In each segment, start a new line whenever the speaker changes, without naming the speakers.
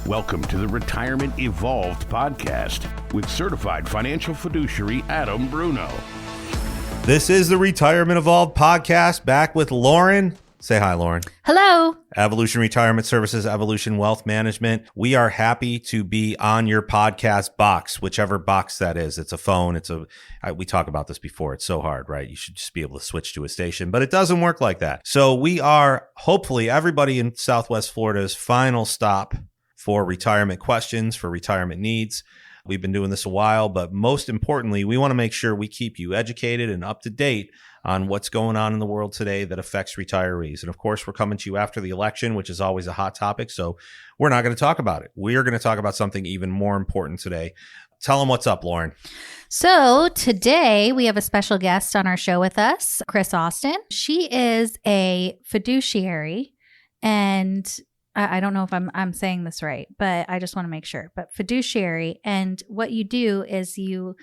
Welcome to the Retirement Evolved podcast with certified financial fiduciary Adam Bruno.
This is the Retirement Evolved podcast, back with Lauren. Say hi, Lauren.
Hello.
Evolution Retirement Services, Evolution Wealth Management. We are happy to be on your podcast box, whichever box that is. It's a phone. We talk about this before. It's so hard, right? You should just be able to switch to a station, but it doesn't work like that. So we are hopefully everybody in Southwest Florida's final stop for retirement questions, for retirement needs. We've been doing this a while, but most importantly, we want to make sure we keep you educated and up to date on what's going on in the world today that affects retirees. And of course, we're coming to you after the election, which is always a hot topic. So we're not going to talk about it. We are going to talk about something even more important today. Tell them what's up, Lauren.
So today we have a special guest on our show with us, Chris Austin. She is a fiduciary, and I don't know if I'm saying this right, but I just want to make sure. But fiduciary, and what you do is you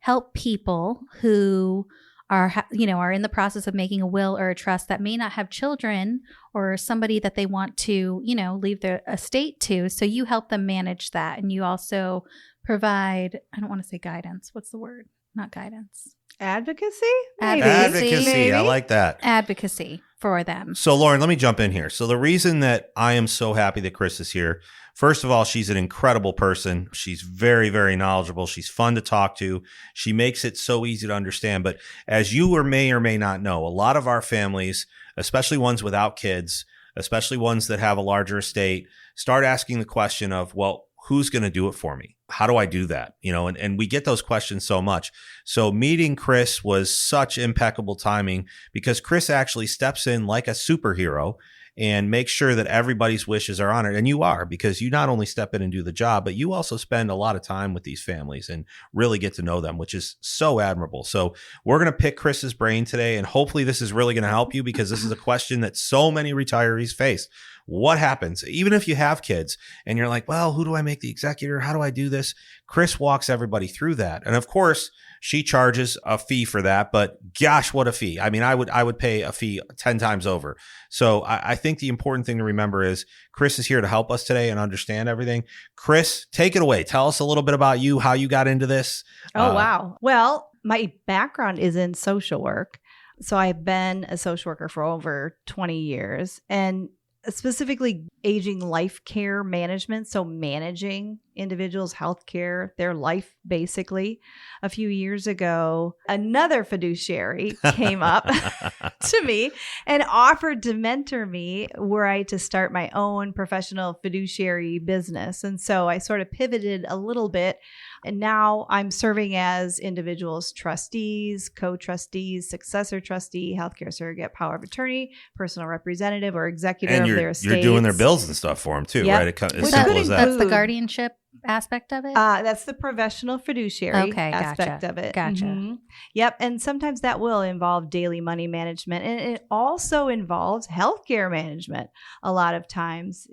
help people who are in the process of making a will or a trust that may not have children or somebody that they want to, leave their estate to. So you help them manage that. And you also provide, I don't want to say guidance. What's the word? Not guidance.
Advocacy?
Advocacy. I like that.
Advocacy for them.
So Lauren, let me jump in here. So the reason that I am so happy that Chris is here, first of all, she's an incredible person. She's very, very knowledgeable. She's fun to talk to. She makes it so easy to understand. But as you may or may not know, a lot of our families, especially ones without kids, especially ones that have a larger estate, start asking the question of, well, who's going to do it for me? How do I do that? And we get those questions so much. So meeting Chris was such impeccable timing because Chris actually steps in like a superhero and makes sure that everybody's wishes are honored. And you are, because you not only step in and do the job, but you also spend a lot of time with these families and really get to know them, which is so admirable. So we're going to pick Chris's brain today, and hopefully this is really going to help you, because this is a question that so many retirees face. What happens, even if you have kids and you're like, well, who do I make the executor? How do I do this? Chris walks everybody through that. And of course, she charges a fee for that, but gosh, what a fee. I mean, I would pay a fee 10 times over. So I think the important thing to remember is Chris is here to help us today and understand everything. Chris, take it away. Tell us a little bit about you, how you got into this.
Oh, wow. Well, my background is in social work. So I've been a social worker for over 20 years, and specifically aging life care management. So managing individuals' health care, their life, basically. A few years ago, another fiduciary came up to me and offered to mentor me were I to start my own professional fiduciary business. And so I sort of pivoted a little bit. And now I'm serving as individuals' trustees, co-trustees, successor trustee, healthcare surrogate, power of attorney, personal representative, or executor of their estates.
You're doing their bills and stuff for them too,
Yep.
right? It's simple as that.
That's the guardianship aspect of it?
That's the professional fiduciary aspect
gotcha.
of it.
Gotcha.
Mm-hmm. Yep. And sometimes that will involve daily money management. And it also involves healthcare management a lot of times.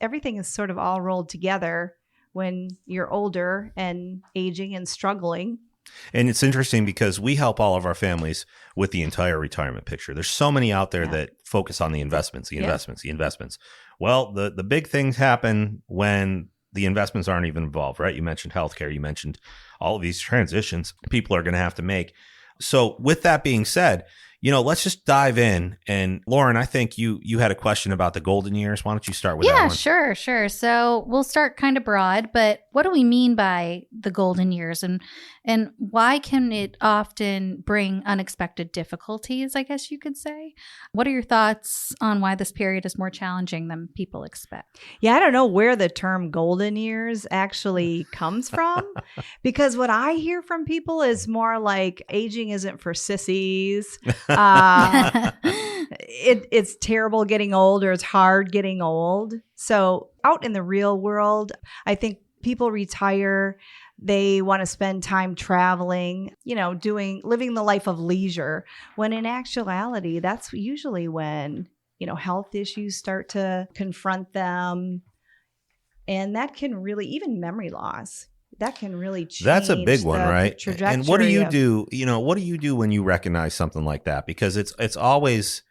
Everything is sort of all rolled together when you're older and aging and struggling.
And it's interesting because we help all of our families with the entire retirement picture. There's so many out there that focus on the investments. Well, the big things happen when the investments aren't even involved, right? You mentioned healthcare. You mentioned all of these transitions people are going to have to make. So with that being said, let's just dive in. And Lauren, I think you had a question about the golden years. Why don't you start with that one?
Yeah, sure. So we'll start kind of broad, but what do we mean by the golden years, and why can it often bring unexpected difficulties, I guess you could say? What are your thoughts on why this period is more challenging than people expect?
Yeah, I don't know where the term golden years actually comes from, because what I hear from people is more like aging isn't for sissies. It's terrible getting old, or it's hard getting old. So out in the real world, I think people retire. They want to spend time traveling, living the life of leisure, when in actuality, that's usually when, health issues start to confront them. And that can really, even memory loss, that can really change.
That's a big one, right?
Trajectory.
And what do you do? What do you do when you recognize something like that? Because it's always,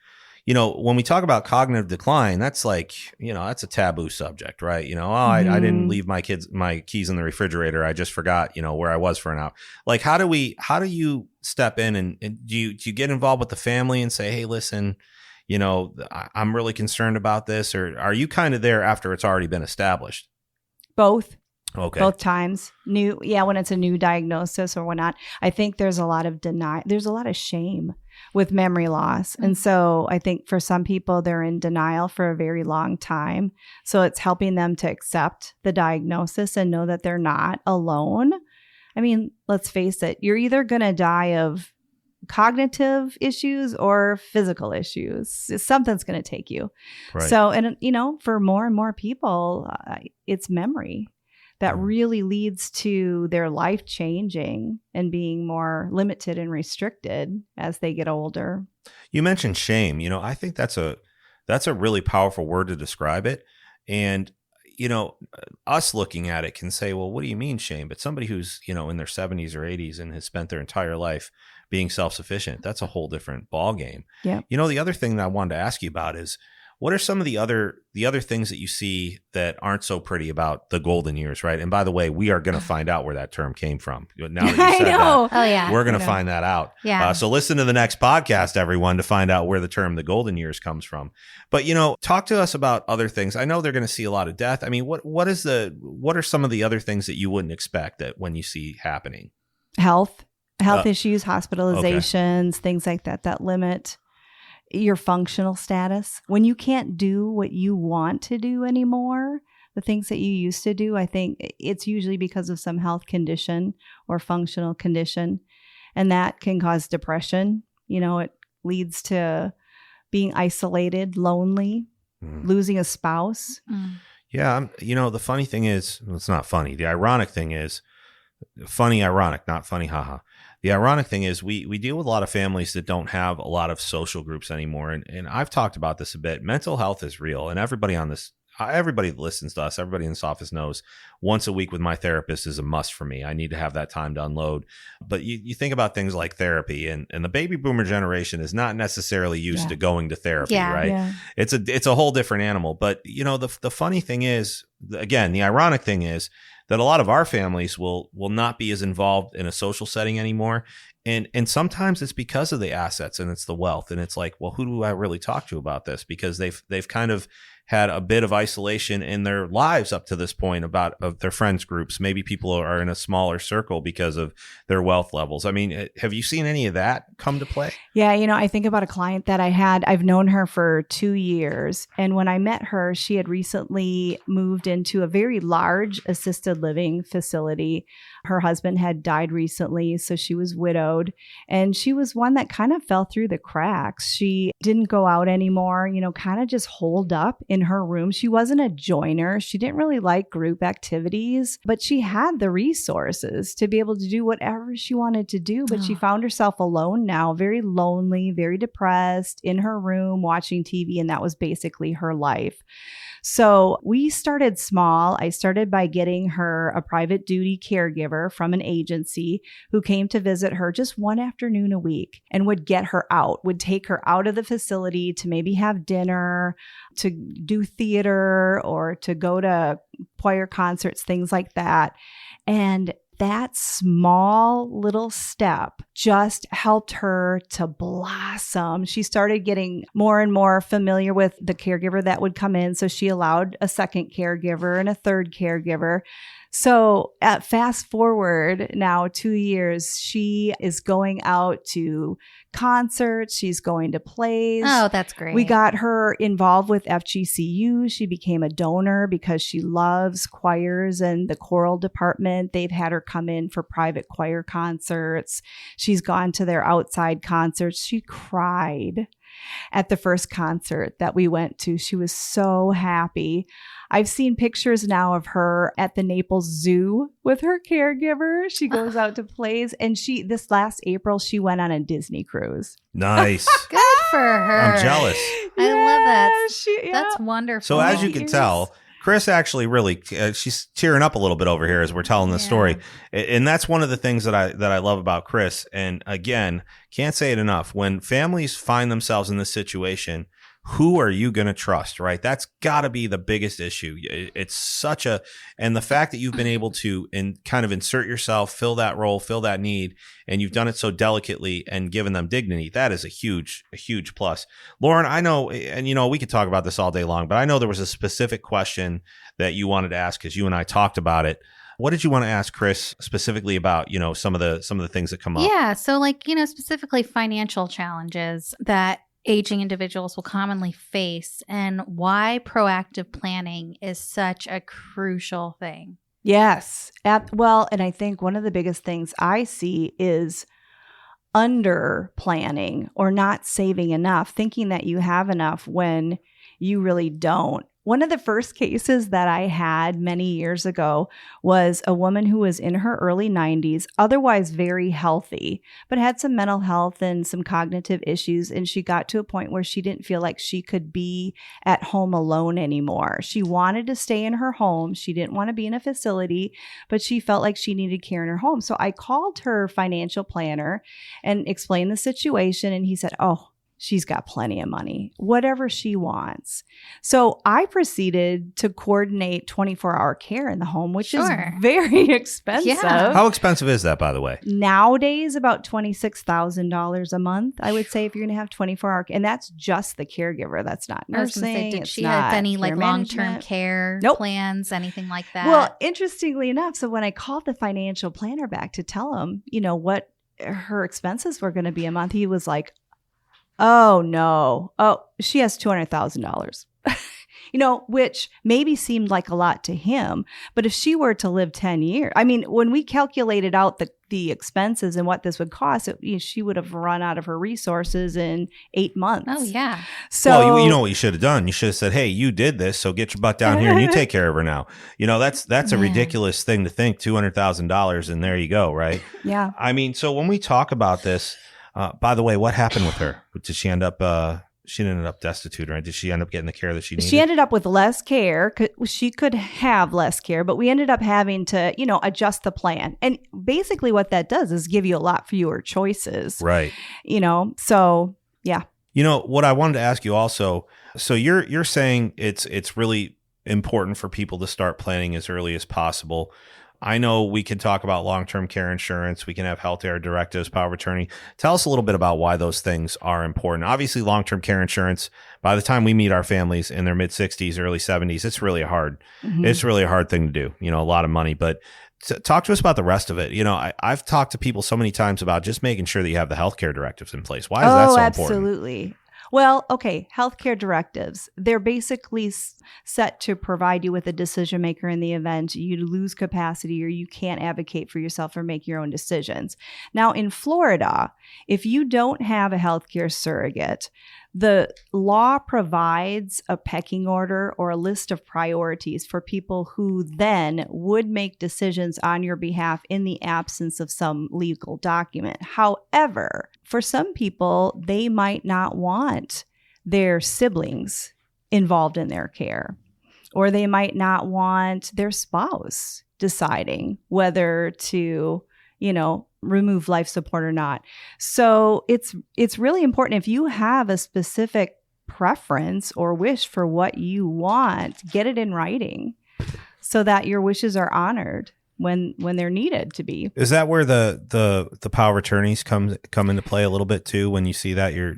when we talk about cognitive decline, that's like, that's a taboo subject, right? I didn't leave my keys in the refrigerator. I just forgot, where I was for an hour. Like, how do you step in and do you get involved with the family and say, hey, listen, I'm really concerned about this, or are you kind of there after it's already been established?
Both.
Okay.
Both times. When it's a new diagnosis or whatnot. I think there's a lot of there's a lot of shame with memory loss. And so I think for some people, they're in denial for a very long time. So it's helping them to accept the diagnosis and know that they're not alone. I mean, let's face it, you're either going to die of cognitive issues or physical issues. Something's going to take you.
Right.
So, and for more and more people, it's memory that really leads to their life changing and being more limited and restricted as they get older.
You mentioned shame. I think that's a really powerful word to describe it. And, us looking at it can say, well, what do you mean shame? But somebody who's, in their 70s or 80s and has spent their entire life being self-sufficient, that's a whole different ballgame.
Yeah.
The other thing that I wanted to ask you about is, what are some of the other things that you see that aren't so pretty about the golden years, right? And by the way, we are going to find out where that term came from. Now that you said that,
Oh, yeah.
we're going to find that out.
Yeah.
So listen to the next podcast, everyone, to find out where the term the golden years comes from. But, talk to us about other things. I know they're going to see a lot of death. I mean, what are some of the other things that you wouldn't expect that when you see happening?
Health issues, hospitalizations, things like that limit your functional status. When you can't do what you want to do anymore, the things that you used to do, I think it's usually because of some health condition or functional condition. And that can cause depression. It leads to being isolated, lonely, losing a spouse.
Yeah. The funny thing is, well, it's not funny. The ironic thing is, funny, ironic, not funny, haha. The ironic thing is we deal with a lot of families that don't have a lot of social groups anymore. And I've talked about this a bit. Mental health is real. And everybody that listens to us, everybody in this office knows once a week with my therapist is a must for me. I need to have that time to unload. But you think about things like therapy, and the baby boomer generation is not necessarily used to going to therapy, right? Yeah. It's a whole different animal. But, the funny thing is, again, the ironic thing is, that a lot of our families will not be as involved in a social setting anymore. And sometimes it's because of the assets and it's the wealth. And it's like, well, who do I really talk to about this? Because they've kind of had a bit of isolation in their lives up to this point of their friends groups. Maybe people are in a smaller circle because of their wealth levels. I mean, have you seen any of that come to play?
Yeah. I think about a client that I had. I've known her for 2 years. And when I met her, she had recently moved into a very large assisted living facility. Her husband had died recently, so she was widowed. And she was one that kind of fell through the cracks. She didn't go out anymore, kind of just holed up in her room. She wasn't a joiner. She didn't really like group activities, but she had the resources to be able to do whatever she wanted to do. But she found herself alone now, very lonely, very depressed, in her room watching TV. And that was basically her life. So we started small. I started by getting her a private duty caregiver from an agency who came to visit her just one afternoon a week and would get her out, would take her out of the facility to maybe have dinner, to do theater, or to go to choir concerts, things like that. And that small little step just helped her to blossom. She started getting more and more familiar with the caregiver that would come in. So she allowed a second caregiver and a third caregiver. So fast forward now 2 years, she is going out to concerts. She's going to plays.
Oh, that's great.
We got her involved with FGCU. She became a donor because she loves choirs and the choral department. They've had her come in for private choir concerts. She's gone to their outside concerts. She cried at the first concert that we went to. She was so happy. I've seen pictures now of her at the Naples Zoo with her caregiver. She goes out to plays, and this last April, she went on a Disney cruise.
Nice.
Good for her.
I'm jealous.
I love that. That's wonderful.
So as you can tell, Chris actually really, she's tearing up a little bit over here as we're telling this story. And that's one of the things that I love about Chris. And again, can't say it enough. When families find themselves in this situation, who are you going to trust, right? That's got to be the biggest issue. It's and the fact that you've been able to kind of insert yourself, fill that role, fill that need, and you've done it so delicately and given them dignity, that is a huge plus. Lauren, I know, and we could talk about this all day long, but I know there was a specific question that you wanted to ask because you and I talked about it. What did you want to ask Chris specifically about, some of the things that come up?
Yeah. So specifically financial challenges that aging individuals will commonly face and why proactive planning is such a crucial thing.
Yes. Well, and I think one of the biggest things I see is under planning or not saving enough, thinking that you have enough when you really don't. One of the first cases that I had many years ago was a woman who was in her early 90s, otherwise very healthy, but had some mental health and some cognitive issues. And she got to a point where she didn't feel like she could be at home alone anymore. She wanted to stay in her home. She didn't want to be in a facility, but she felt like she needed care in her home. So I called her financial planner and explained the situation. And he said, "Oh, she's got plenty of money, whatever she wants." So I proceeded to coordinate 24-hour care in the home, which is very expensive.
Yeah.
How expensive is that, by the way?
Nowadays, about $26,000 a month, I would say, if you're going to have 24-hour. And that's just the caregiver. That's not
I was gonna
nursing.
say, did she have any long-term care plans, anything like that?
Well, interestingly enough, so when I called the financial planner back to tell him, what her expenses were going to be a month, he was like, "Oh, no. Oh, she has $200,000, which maybe seemed like a lot to him. But if she were to live 10 years, I mean, when we calculated out the expenses and what this would cost, she would have run out of her resources in 8 months.
Oh, yeah.
So,
well, you know what you should have done? You should have said, "Hey, you did this, so get your butt down here and you take care of her now." That's a ridiculous thing to think, $200,000 and there you go, right?
Yeah.
I mean, so when we talk about this, by the way, what happened with her? Did she end up? She ended up destitute, right? Did she end up getting the care that she needed?
She ended up with less care. She could have less care, but we ended up having to, adjust the plan. And basically, what that does is give you a lot fewer choices,
right?
So yeah.
What I wanted to ask you also. So you're saying it's really important for people to start planning as early as possible. I know we can talk about long-term care insurance. We can have health care directives, power of attorney. Tell us a little bit about why those things are important. Obviously, long-term care insurance, by the time we meet our families in their mid-60s, early 70s, it's really hard. Mm-hmm. It's really a hard thing to do, a lot of money. But talk to us about the rest of it. I've talked to people so many times about just making sure that you have the health care directives in place. Why is that so important?
Absolutely. Well, okay, healthcare directives, they're basically set to provide you with a decision maker in the event you lose capacity or you can't advocate for yourself or make your own decisions. Now, in Florida, if you don't have a healthcare surrogate, the law provides a pecking order or a list of priorities for people who then would make decisions on your behalf in the absence of some legal document. However, for some people, they might not want their siblings involved in their care, or they might not want their spouse deciding whether to, remove life support or not. So it's really important. If you have a specific preference or wish for what you want, get it in writing so that your wishes are honored when they're needed to be.
Is that where the power of attorneys come into play a little bit too? When you see that your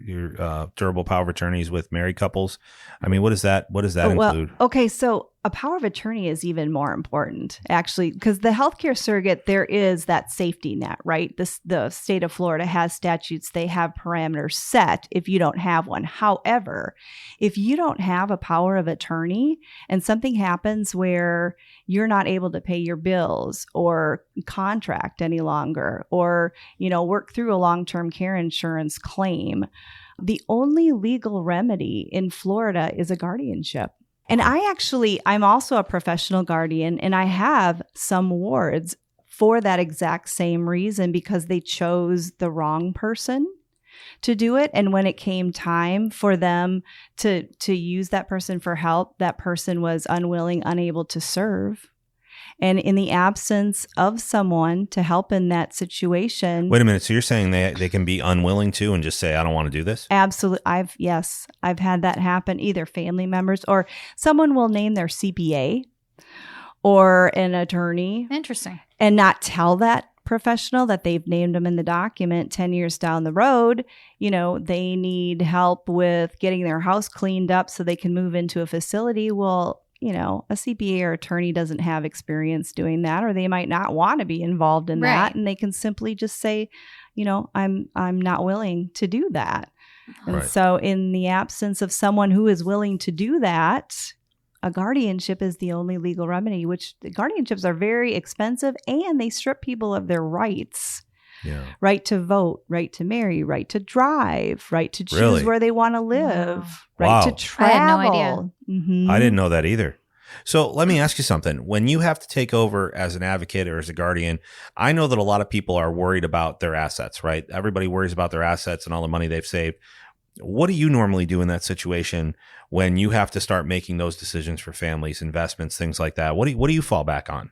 durable power of attorneys with married couples, I mean, what does that include?
Okay, so a power of attorney is even more important, actually, because the healthcare surrogate, there is that safety net, right? The state of Florida has statutes. They have parameters set if you don't have one. However, if you don't have a power of attorney and something happens where you're not able to pay your bills or contract any longer or, work through a long-term care insurance claim, the only legal remedy in Florida is a guardianship. And I'm also a professional guardian, and I have some wards for that exact same reason because they chose the wrong person to do it. And when it came time for them to use that person for help, that person was unwilling, unable to serve. And in the absence of someone to help in that situation.
Wait a minute. So you're saying they can be unwilling to and just say, I don't want to do this?
Absolutely. I've had that happen, either family members or someone will name their CPA or an attorney.
Interesting.
And not tell that professional that they've named them in the document 10 years down the road. They need help with getting their house cleaned up so they can move into a facility. Well, a CPA or attorney doesn't have experience doing that, or they might not want to be involved in that. And they can simply just say, I'm not willing to do that. And so in the absence of someone who is willing to do that, a guardianship is the only legal remedy, which the guardianships are very expensive and they strip people of their rights.
Yeah.
Right to vote, right to marry, right to drive, right to choose where they want to live, right to travel.
I had no idea.
Mm-hmm.
I didn't know that either. So let me ask you something. When you have to take over as an advocate or as a guardian, I know that a lot of people are worried about their assets, right? Everybody worries about their assets and all the money they've saved. What do you normally do in that situation when you have to start making those decisions for families, investments, things like that? What do you fall back on?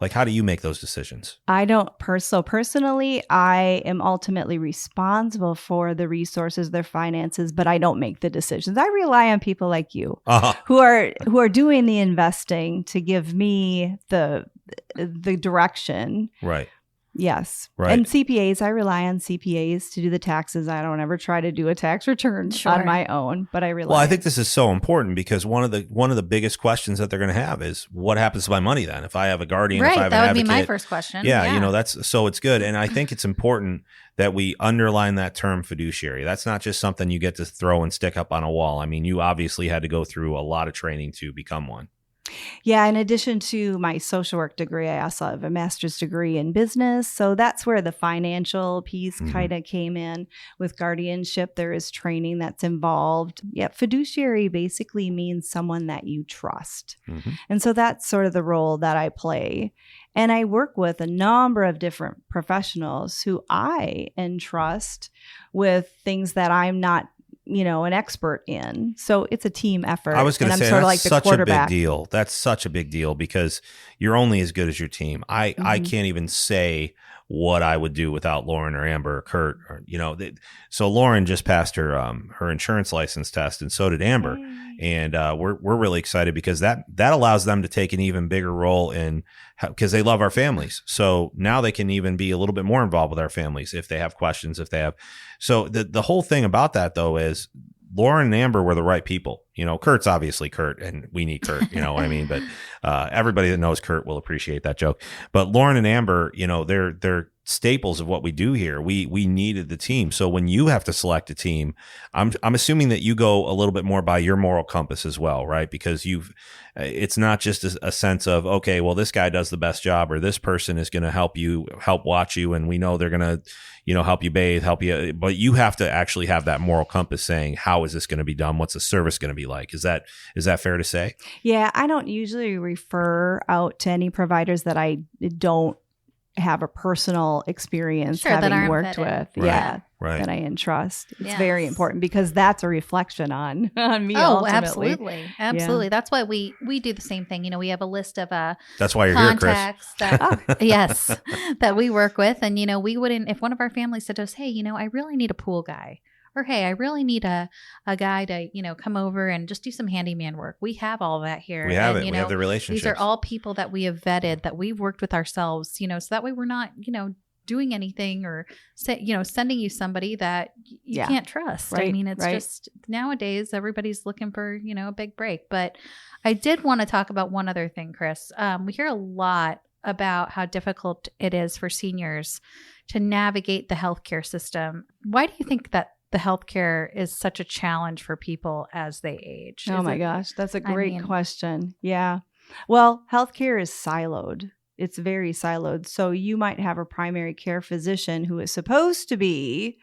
Like, how do you make those decisions?
I don't personally, I am ultimately responsible for the resources, their finances, but I don't make the decisions. I rely on people like you who are doing the investing to give me the direction.
Right.
Yes.
Right.
And CPAs, I rely on CPAs to do the taxes. I don't ever try to do a tax return on my own, but I rely.
Well, I think this is so important because one of the biggest questions that they're going to have is what happens to my money then? If I have a guardian, if I have
that
an
would
advocate,
be my first question.
Yeah, that's so it's good. And I think it's important that we underline that term fiduciary. That's not just something you get to throw and stick up on a wall. I mean, you obviously had to go through a lot of training to become one.
Yeah, in addition to my social work degree, I also have a master's degree in business. So that's where the financial piece kind of came in. With guardianship, there is training that's involved. Yeah, fiduciary basically means someone that you trust. Mm-hmm. And so that's sort of the role that I play. And I work with a number of different professionals who I entrust with things that I'm not an expert in. So it's a team effort.
I was going to say,
sort of
that's
like
such a big deal. That's such a big deal because you're only as good as your team. I can't even say what I would do without Lauren or Amber or Kurt. So Lauren just passed her insurance license test, and so did Amber. And we're really excited because that allows them to take an even bigger role in because they love our families. So now they can even be a little bit more involved with our families if they have questions, if they have. So the whole thing about that though is Lauren and Amber were the right people. Kurt's obviously Kurt and we need Kurt, you know what I mean? But everybody that knows Kurt will appreciate that joke. But Lauren and Amber, they're staples of what we do here. We needed the team. So when you have to select a team, I'm assuming that you go a little bit more by your moral compass as well, right? Because it's not just a sense of, okay, well, this guy does the best job or this person is going to help watch you. And we know they're going to, help you bathe, help you, but you have to actually have that moral compass saying, how is this going to be done? What's the service going to be like? Is that fair to say? Yeah.
I don't usually refer out to any providers that I don't have a personal experience having worked with.
Right.
Yeah.
Right.
That I entrust. It's very important because that's a reflection on me. Ultimately.
Absolutely. Yeah. That's why we do the same thing. We have a list of
that's why you're
contacts
here, Chris.
Yes, that we work with, and we wouldn't, if one of our families said to us, hey, I really need a pool guy. Or, hey, I really need a guy to, come over and just do some handyman work. We have all that here.
We have it. We have the relationships.
These are all people that we have vetted, that we've worked with ourselves, so that way we're not, doing anything or, sending you somebody that you can't trust. Right, I mean, it's just nowadays everybody's looking for, a big break. But I did want to talk about one other thing, Chris. We hear a lot about how difficult it is for seniors to navigate the healthcare system. Why do you think that the healthcare is such a challenge for people as they age?
Oh my gosh, that's a great question. Yeah. Well, healthcare is siloed. It's very siloed. So you might have a primary care physician who is supposed to be,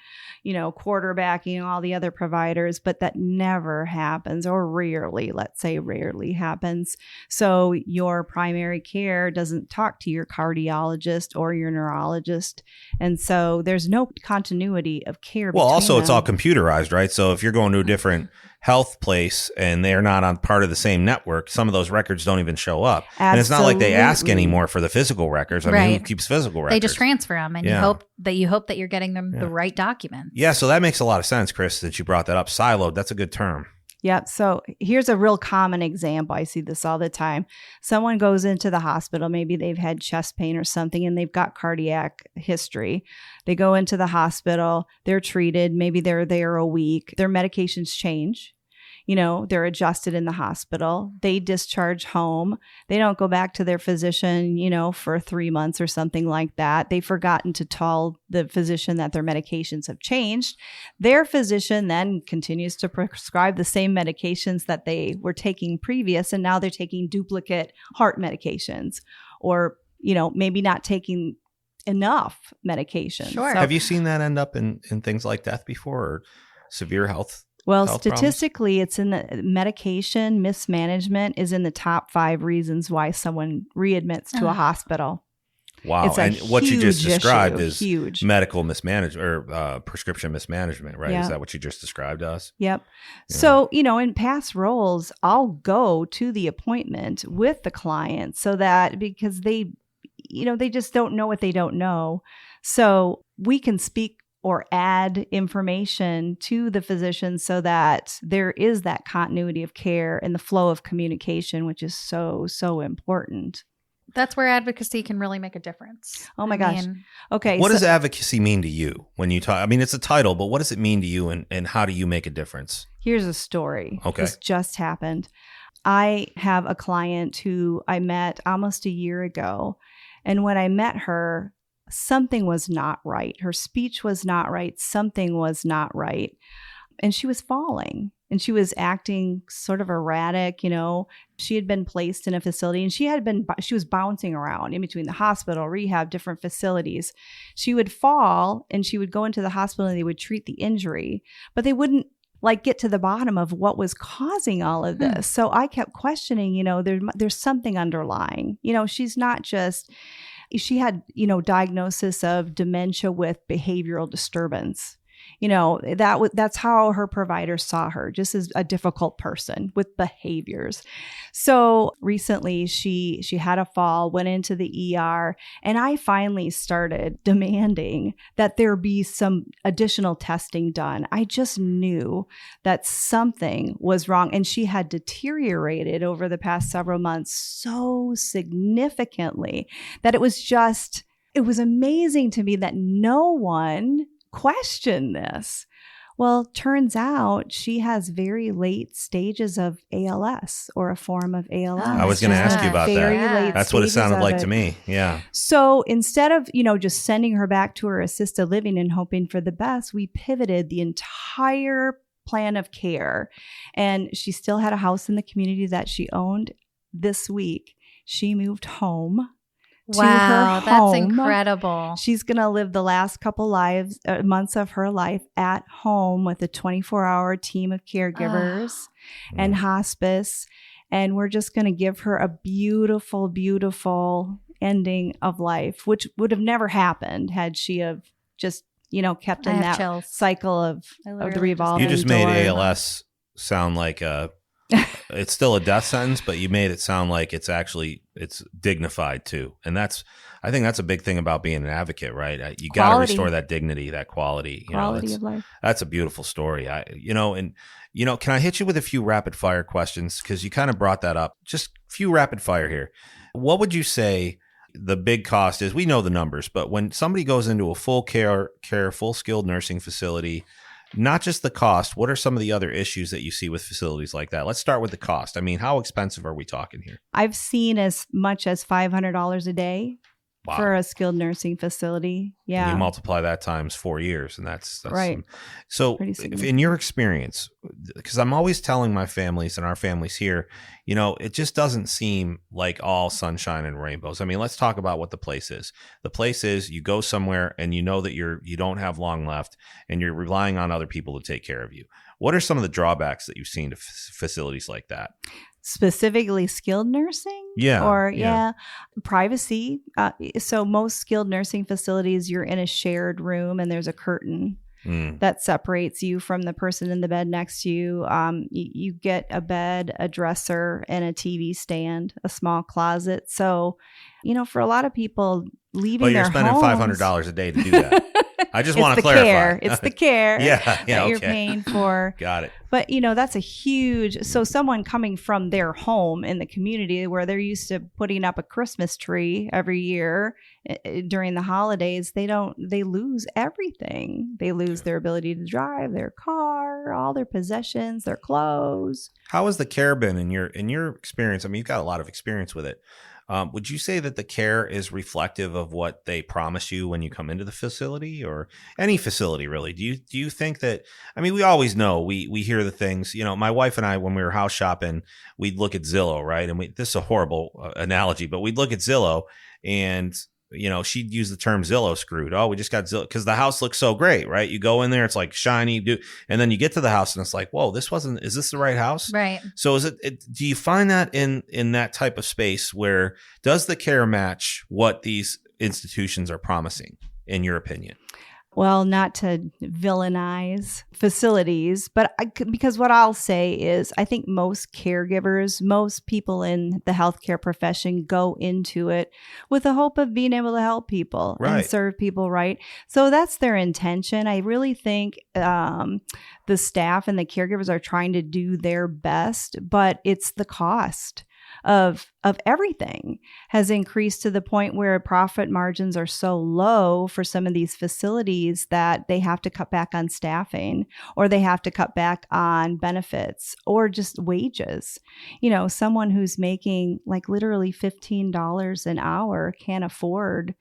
quarterbacking all the other providers, but that never happens, or rarely, let's say rarely happens. So your primary care doesn't talk to your cardiologist or your neurologist. And so there's no continuity of care.
Well, also
them.
It's all computerized, right? So if you're going to a different health place and they're not on part of the same network, some of those records don't even show up. And it's not like they ask anymore for the physical records. I mean, who keeps physical records?
They just transfer them, and you hope that you're getting them the right documents.
Yeah, so that makes a lot of sense, Chris, that you brought that up. Siloed, that's a good term.
Yep. So here's a real common example. I see this all the time. Someone goes into the hospital. Maybe they've had chest pain or something and they've got cardiac history. They go into the hospital. They're treated. Maybe they're there a week. Their medications change. They're adjusted in the hospital. They discharge home. They don't go back to their physician, for 3 months or something like that. They've forgotten to tell the physician that their medications have changed. Their physician then continues to prescribe the same medications that they were taking previous, and now they're taking duplicate heart medications, or, maybe not taking enough medication.
Sure.
So,
have you seen that end up in things like death before, or severe health?
Well, statistically, it's in the medication mismanagement is in the top 5 reasons why someone readmits to a hospital.
Wow. And what you just described is
huge
medical mismanagement or prescription mismanagement, right?
Yep.
Is that what you just described to us?
Yep.
Yeah.
So, in past roles, I'll go to the appointment with the client so that because they just don't know what they don't know. So we can speak or add information to the physician so that there is that continuity of care and the flow of communication, which is so, so important.
That's where advocacy can really make a difference.
Oh my gosh. Okay.
What does advocacy mean to you when you talk? I mean, it's a title, but what does it mean to you, and how do you make a difference?
Here's a story.
Okay.
This just happened. I have a client who I met almost a year ago. And when I met her, something was not right. Her speech was not right. Something was not right. And she was falling and she was acting sort of erratic. She had been placed in a facility and she was bouncing around in between the hospital, rehab, different facilities. She would fall and she would go into the hospital and they would treat the injury, but they wouldn't get to the bottom of what was causing all of this. So I kept questioning, there's something underlying, she's not just, she had, diagnosis of dementia with behavioral disturbance. That's how her provider saw her, just as a difficult person with behaviors. So recently she had a fall, went into the ER, and I finally started demanding that there be some additional testing done. I just knew that something was wrong, and she had deteriorated over the past several months so significantly that it was amazing to me that no one question this. Well, turns out she has very late stages of ALS, or a form of ALS.
I was going to ask you about that. That's what it sounded like to me. Yeah.
So instead of, just sending her back to her assisted living and hoping for the best, we pivoted the entire plan of care. And she still had a house in the community that she owned. This week, she moved home.
Wow, that's incredible.
She's going to live the last couple months of her life at home with a 24-hour team of caregivers and hospice. And we're just going to give her a beautiful, beautiful ending of life, which would have never happened had she have just, kept in that
chills.
Cycle of the revolving
door. You just made ALS sound like it's still a death sentence, but you made it sound like it's dignified too. And I think that's a big thing about being an advocate, right? You got to restore that dignity, that quality,
quality of life.
That's a beautiful story. Can I hit you with a few rapid fire questions? Cause you kind of brought that up. Just a few rapid fire here. What would you say the big cost is? We know the numbers, but when somebody goes into a full skilled nursing facility, not just the cost, what are some of the other issues that you see with facilities like that? Let's start with the cost. I mean, how expensive are we talking here?
I've seen as much as $500 a day for a skilled nursing facility. Yeah.
And you multiply that times 4 years, and that's
right.
So in your experience, because I'm always telling my families and our families here, it just doesn't seem like all sunshine and rainbows. I mean, let's talk about what the place is. The place is you go somewhere and you know that you don't have long left and you're relying on other people to take care of you. What are some of the drawbacks that you've seen to facilities like that?
Specifically skilled nursing?
Yeah.
Privacy. So most skilled nursing facilities, you're in a shared room and there's a curtain. that separates you from the person in the bed next to you. You get a bed, a dresser, and a TV stand, a small closet. So, for a lot of people, leaving
you're
their
spending
homes,
$500 a day to do that. I just want to clarify.
It's the care
that
you're paying for.
Got it.
But, that's a huge, so someone coming from their home in the community where they're used to putting up a Christmas tree every year during the holidays, they lose everything. They lose their ability to drive, their car, all their possessions, their clothes.
How has the care been in your experience? I mean, you've got a lot of experience with it. Would you say that the care is reflective of what they promise you when you come into the facility, or any facility really? Do you think that, I mean, we always know, we hear the things, my wife and I, when we were house shopping, we'd look at Zillow, right? And this is a horrible analogy, but we'd look at Zillow and she'd use the term Zillow screwed. Oh, we just got Zillow because the house looks so great, right? You go in there, it's like shiny, and then you get to the house and it's like, whoa, is this the right house?
Right.
So do you find that in that type of space where does the care match what these institutions are promising, in your opinion?
Well, not to villainize facilities, but because what I'll say is I think most caregivers, most people in the healthcare profession go into it with the hope of being able to help people and serve people, right? So that's their intention. I really think the staff and the caregivers are trying to do their best, but it's the cost of everything has increased to the point where profit margins are so low for some of these facilities that they have to cut back on staffing, or they have to cut back on benefits, or just wages. Someone who's making like literally $15 an hour can't afford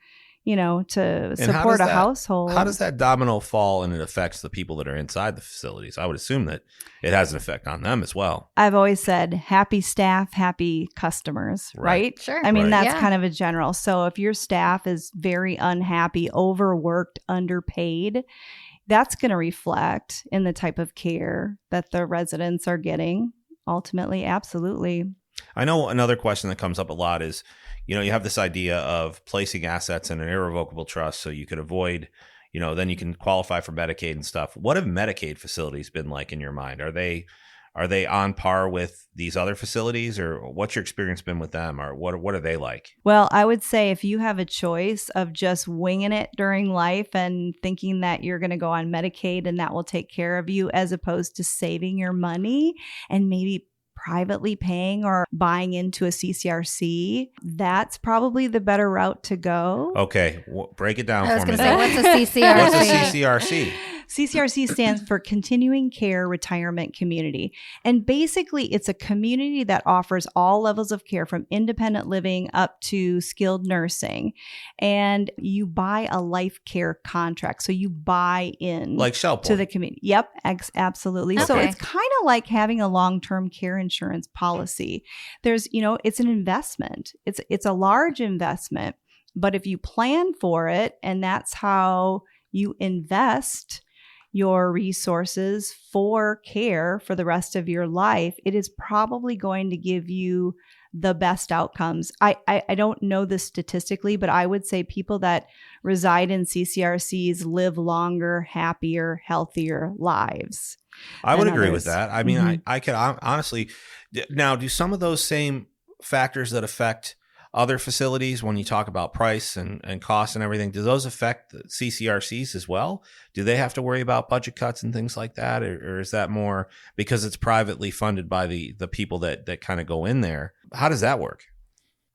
to support a household.
How does that domino fall and it affects the people that are inside the facilities? I would assume that it has an effect on them as well.
I've always said happy staff, happy customers, right?
Sure.
I mean, that's kind of a general. So if your staff is very unhappy, overworked, underpaid, that's going to reflect in the type of care that the residents are getting. Ultimately, absolutely.
I know another question that comes up a lot is, you have this idea of placing assets in an irrevocable trust so you could avoid, then you can qualify for Medicaid and stuff. What have Medicaid facilities been like in your mind? Are they on par with these other facilities, or what's your experience been with them, or what are they like?
Well, I would say if you have a choice of just winging it during life and thinking that you're going to go on Medicaid and that will take care of you, as opposed to saving your money and maybe privately paying or buying into a CCRC, that's probably the better route to go.
Okay, break it down for me.
What's a CCRC?
What's a CCRC?
CCRC stands for Continuing Care Retirement Community. And basically, it's a community that offers all levels of care from independent living up to skilled nursing. And you buy a life care contract. So you buy in
like Shell
to the community. Yep, absolutely.
Okay.
So it's kind of like having a long-term care insurance policy. There's, it's an investment. It's a large investment. But if you plan for it, and that's how you invest your resources for care for the rest of your life, it is probably going to give you the best outcomes. I don't know this statistically, but I would say people that reside in CCRCs live longer, happier, healthier lives.
I would agree with that. I mean, I could honestly, now do some of those same factors that affect other facilities when you talk about price and cost and everything, do those affect the CCRCs as well? Do they have to worry about budget cuts and things like that? Or is that more because it's privately funded by the people that kind of go in there? How does that work?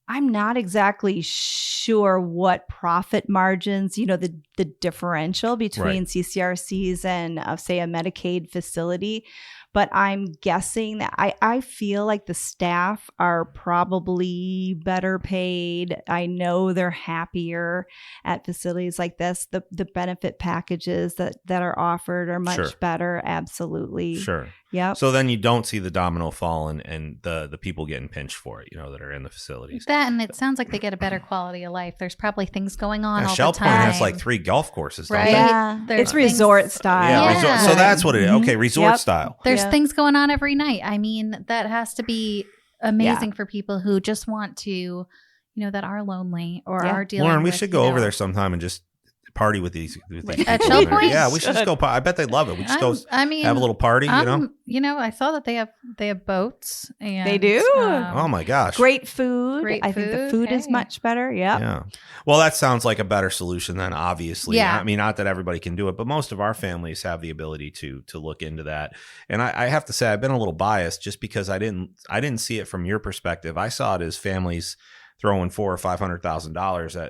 I'm not exactly sure what profit margins, the differential between CCRCs and say a Medicaid facility. But I'm guessing that I feel like the staff are probably better paid. I know they're happier at facilities like this. The benefit packages that are offered are much better. Absolutely.
Sure.
Yeah.
So then you don't see the domino fall and the people getting pinched for it, that are in the facilities.
That, and it sounds like they get a better quality of life. There's probably things going on all
Shell
the time.
Point has like 3 golf courses, don't
right?
they?
Yeah.
There's
It's resort
things-
style.
Yeah,
Yeah.
resort. So that's what it is. Okay, resort
Yep.
style.
There's
Yeah.
things going on every night. I mean, that has to be amazing for people who just want to, that are lonely or
Yeah.
are dealing
Lauren, we
with,
should go over there sometime and just party with these
At
people
Shell
in there.
Point?
Yeah, we should just go. I bet they'd love it. We just go
I mean,
have a little party.
I saw that they have boats. And,
They do?
Oh my gosh,
Great food.
Great
I think the
food.
food is
Hey.
much better. Yep.
Yeah. Well, that sounds like a better solution then, obviously.
Yeah.
I mean, not that everybody can do it, but most of our families have the ability to look into that. And I have to say, I've been a little biased just because I didn't see it from your perspective. I saw it as families throwing $400,000 or $500,000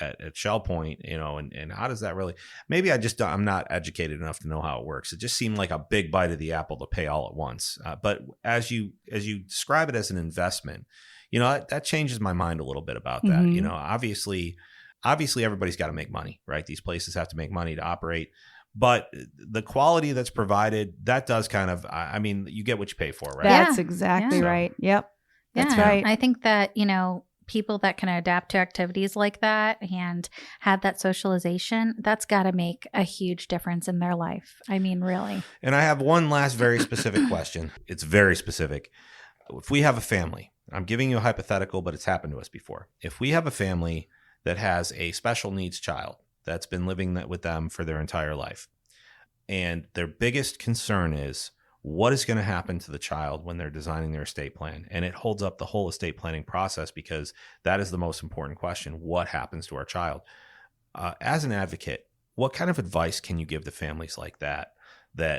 at Shell Point, and how does that really? Maybe I'm not educated enough to know how it works. It just seemed like a big bite of the apple to pay all at once. But as you describe it as an investment, that changes my mind a little bit about that.
Mhm.
Obviously everybody's got to make money, right? These places have to make money to operate. But the quality that's provided, that does kind of, you get what you pay for, right?
That's
Yeah.
exactly
Yeah.
right. Yep. That's
Yeah,
right.
I think that, people that can adapt to activities like that and have that socialization, that's got to make a huge difference in their life. I mean, really.
And I have one last very specific question. It's very specific. If we have a family, I'm giving you a hypothetical, but it's happened to us before. If we have a family that has a special needs child that's been living with them for their entire life, and their biggest concern is what is going to happen to the child when they're designing their estate plan, and it holds up the whole estate planning process because that is the most important question. What happens to our child? As an advocate, what kind of advice can you give to families like that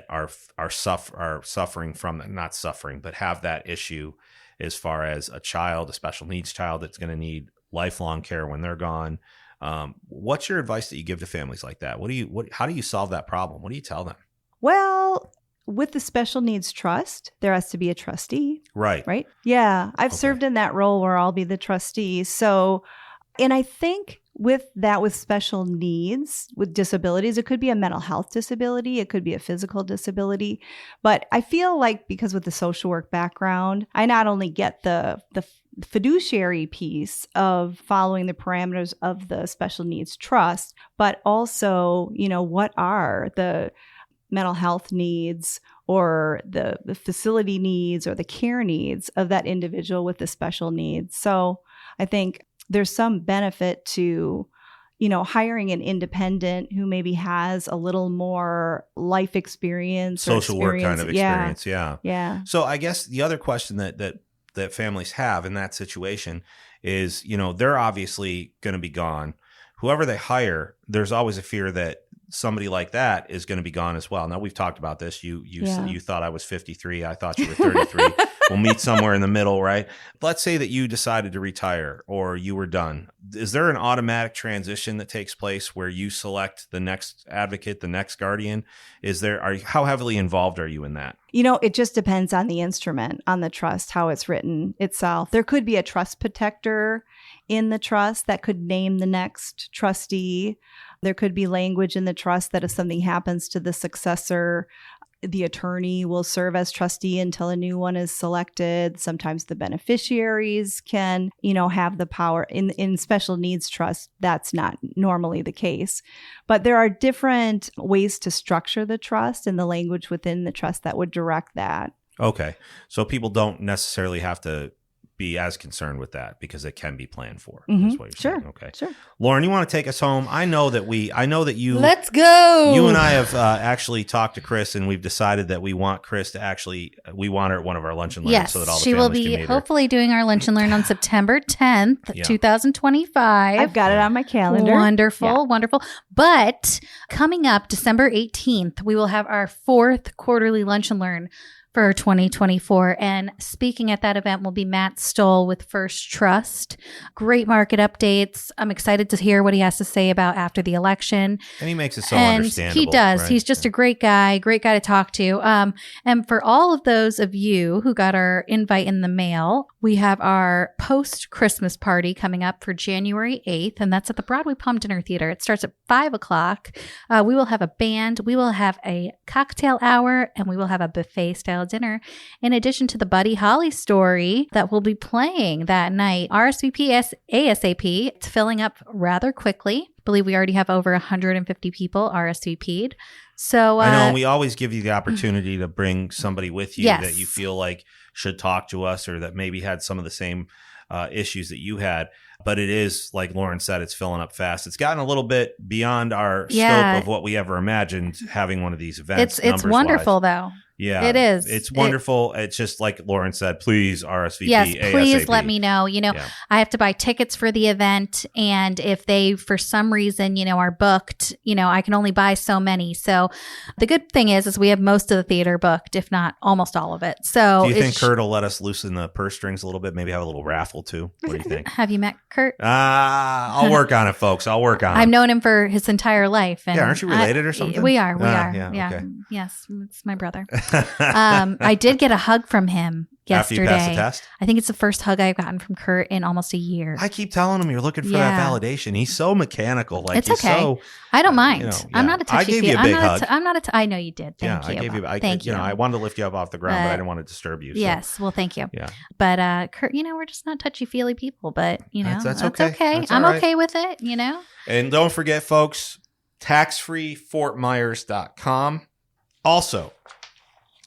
are suffering from, not suffering, but have that issue as far as a special needs child that's going to need lifelong care when they're gone? What's your advice that you give to families like that? How do you solve that problem? What do you tell them?
Well, with the special needs trust, there has to be a trustee,
Right.
right? Yeah. I've
Okay.
served in that role where I'll be the trustee. So, and I think with special needs, with disabilities, it could be a mental health disability, it could be a physical disability. But I feel like because with the social work background, I not only get the fiduciary piece of following the parameters of the special needs trust, but also, what are the mental health needs or the facility needs or the care needs of that individual with the special needs. So I think there's some benefit to, hiring an independent who maybe has a little more life experience,
Social work kind of experience. Yeah.
Yeah.
So I guess the other question that families have in that situation is, they're obviously going to be gone. Whoever they hire, there's always a fear that somebody like that is going to be gone as well. Now, we've talked about this. You thought I was 53. I thought you were 33. We'll meet somewhere in the middle, right? Let's say that you decided to retire or you were done. Is there an automatic transition that takes place where you select the next advocate, the next guardian? How heavily involved are you in that?
It just depends on the instrument, on the trust, how it's written itself. There could be a trust protector in the trust that could name the next trustee. There could be language in the trust that if something happens to the successor, the attorney will serve as trustee until a new one is selected. Sometimes the beneficiaries can, have the power. In special needs trust, that's not normally the case. But there are different ways to structure the trust and the language within the trust that would direct that.
Okay. So people don't necessarily have to be as concerned with that because it can be planned for. That's what you're saying. Okay.
Sure.
Lauren, you want to take us home? I know that you.
Let's go.
You and I have actually talked to Chris, and we've decided that we want Chris to we want her at one of our lunch and learns
Yes,
so that all the
she will
families
be
can meet her.
hopefully doing our lunch and learn on September 10th,
Yeah.
2025.
I've got it on my calendar.
Wonderful,
Yeah.
wonderful. But coming up December 18th, we will have our 4th quarterly lunch and learn for 2024. And speaking at that event will be Matt Stoll with First Trust. Great market updates. I'm excited to hear what he has to say about after the election.
And he makes it so
And
understandable.
he does.
Right?
He's just a great guy to talk to. And for all of those of you who got our invite in the mail, we have our post-Christmas party coming up for January 8th, and that's at the Broadway Palm Dinner Theater. It starts at 5 o'clock. We will have a band, we will have a cocktail hour, and we will have a buffet-style dinner, in addition to the Buddy Holly story that will be playing that night. RSVP ASAP. It's filling up rather quickly. I believe we already have over 150 people RSVP'd. So
I know, and we always give you the opportunity to bring somebody with you
Yes.
that you feel like should talk to us or that maybe had some of the same issues that you had. But it is, like Lauren said, it's filling up fast. It's gotten a little bit beyond our scope of what we ever imagined having one of these events.
It's wonderful, though.
Yeah,
it is.
It's wonderful. It's just like Lauren said, please RSVP.
Yes, please
ASAP.
let me know. I have to buy tickets for the event. And if they, for some reason, are booked, I can only buy so many. So the good thing is we have most of the theater booked, if not almost all of it. So
do you think Kurt will let us loosen the purse strings a little bit? Maybe have a little raffle too? What do you think?
Have you met Kurt?
I'll work on it, folks. I'll work on it.
I've known him for his entire life. And
aren't you related or something?
We are.
Yeah. Okay.
Yes, it's my brother. I did get a hug from him yesterday.
After you passed the test?
I think it's the first hug I've gotten from Kurt in almost a year.
I keep telling him you're looking for that validation. He's so mechanical. Like,
it's okay. I don't mind. I'm not a touchy.
I gave you a big hug.
I know you did. Thank you.
I gave you.
Thank you.
I wanted to lift you up off the ground, but I didn't want to disturb you. So.
Yes. Well, thank you.
Yeah.
But Kurt, we're just not touchy feely people. But
that's okay. That's
I'm
right.
okay with it.
And don't forget, folks, taxfreefortmyers.com. Also,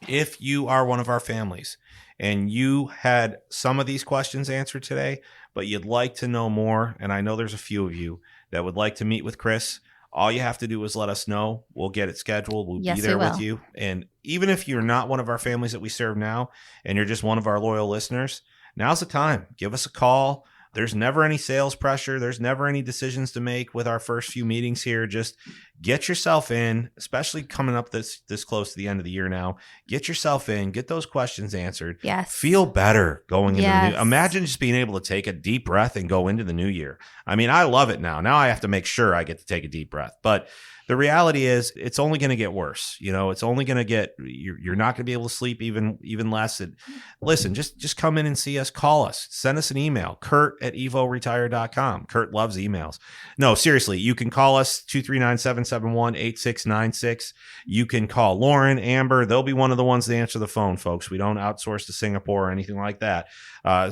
if you are one of our families and you had some of these questions answered today, but you'd like to know more, and I know there's a few of you that would like to meet with Chris, all you have to do is let us know. We'll get it scheduled. We'll be there with you. And even if you're not one of our families that we serve now and you're just one of our loyal listeners, now's the time. Give us a call. There's never any sales pressure. There's never any decisions to make with our first few meetings here. Just get yourself in, especially coming up this close to the end of the year now. Get yourself in, get those questions answered.
Yes.
Feel better going into the new. Imagine just being able to take a deep breath and go into the new year. I mean, I love it now. Now I have to make sure I get to take a deep breath. But the reality is it's only going to get worse. It's only going to get, you're not going to be able to sleep even less. Listen, just come in and see us, call us, send us an email, kurt@evoretire.com. Kurt loves emails. No, seriously, you can call us 239-771-8696. You can call Lauren, Amber. They'll be one of the ones to answer the phone, folks. We don't outsource to Singapore or anything like that.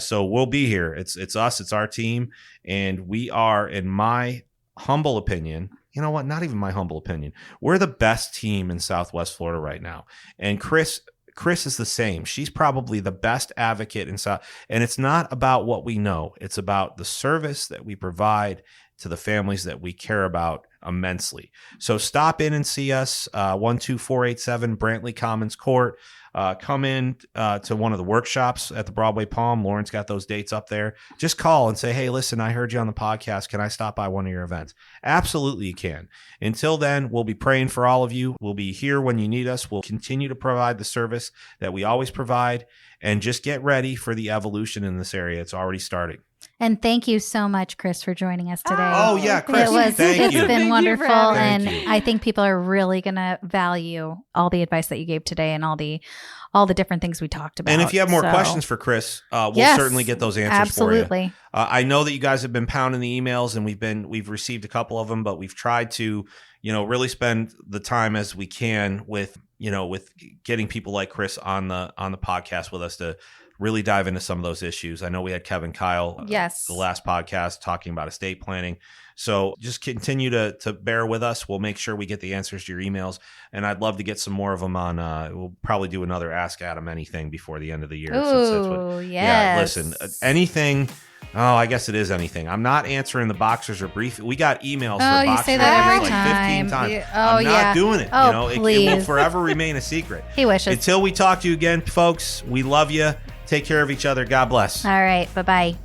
So we'll be here. It's us. It's our team. And we are, in my humble opinion, you know what? Not even my humble opinion. We're the best team in Southwest Florida right now. And Chris is the same. She's probably the best advocate in South. And it's not about what we know. It's about the service that we provide to the families that we care about immensely. So stop in and see us, 12487 Brantley Commons Court. Come in to one of the workshops at the Broadway Palm. Lauren's got those dates up there. Just call and say, hey, listen, I heard you on the podcast. Can I stop by one of your events? Absolutely, you can. Until then, we'll be praying for all of you. We'll be here when you need us. We'll continue to provide the service that we always provide. And just get ready for the evolution in this area. It's already starting.
And thank you so much, Chris, for joining us today.
Oh, yeah, Chris, thank you.
It's been wonderful.
Thank
And
you.
I think people are really going to value all the advice that you gave today and all the different things we talked about.
And if you have more questions for Chris, we'll certainly get those answers for you.
Absolutely.
I know that you guys have been pounding the emails, and we've received a couple of them, but we've tried to, really spend the time as we can with getting people like Chris on the podcast with us to really dive into some of those issues. I know we had Kevin Kyle, the last podcast, talking about estate planning. So just continue to bear with us. We'll make sure we get the answers to your emails. And I'd love to get some more of them on. We'll probably do another Ask Adam Anything before the end of the year.
Ooh, yes.
Yeah, listen, anything. Oh, I guess it is anything. I'm not answering the boxers or brief. We got emails for boxers.
You say that every
like
time.
15 times.
I'm
not doing it.
Oh,
it
please.
will forever remain a secret.
He wishes.
Until we talk to you again, folks, we love you. Take care of each other. God bless.
All right. Bye-bye.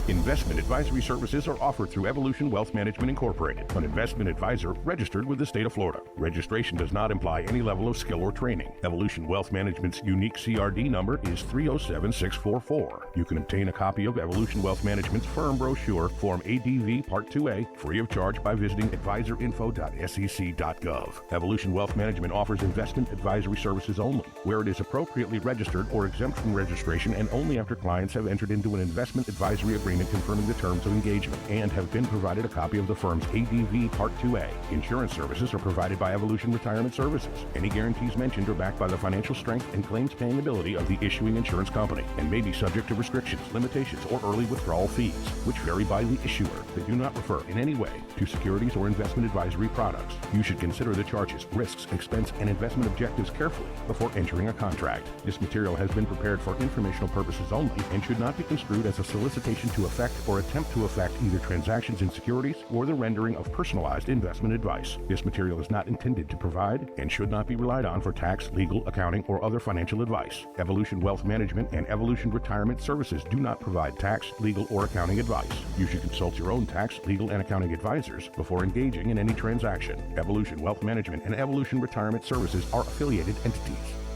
Investment advisory services are offered through Evolution Wealth Management Incorporated, an investment advisor registered with the state of Florida. Registration does not imply any level of skill or training. Evolution Wealth Management's unique CRD number is 307644. You can obtain a copy of Evolution Wealth Management's firm brochure, Form ADV Part 2A, free of charge by visiting advisorinfo.sec.gov. Evolution Wealth Management offers investment advisory services only, where it is appropriately registered or exempt from registration, and only after clients have entered into an investment advisory agreement to confirming the terms of engagement and have been provided a copy of the firm's ADV Part 2A. Insurance services are provided by Evolution Retirement Services. Any guarantees mentioned are backed by the financial strength and claims paying ability of the issuing insurance company and may be subject to restrictions, limitations, or early withdrawal fees, which vary by the issuer. They do not refer in any way to securities or investment advisory products. You should consider the charges, risks, expense, and investment objectives carefully before entering a contract. This material has been prepared for informational purposes only and should not be construed as a solicitation to effect or attempt to effect either transactions in securities or the rendering of personalized investment advice. This material is not intended to provide and should not be relied on for tax, legal, accounting, or other financial advice. Evolution Wealth Management and Evolution Retirement Services do not provide tax, legal, or accounting advice. You should consult your own tax, legal, and accounting advisors before engaging in any transaction. Evolution Wealth Management and Evolution Retirement Services are affiliated entities.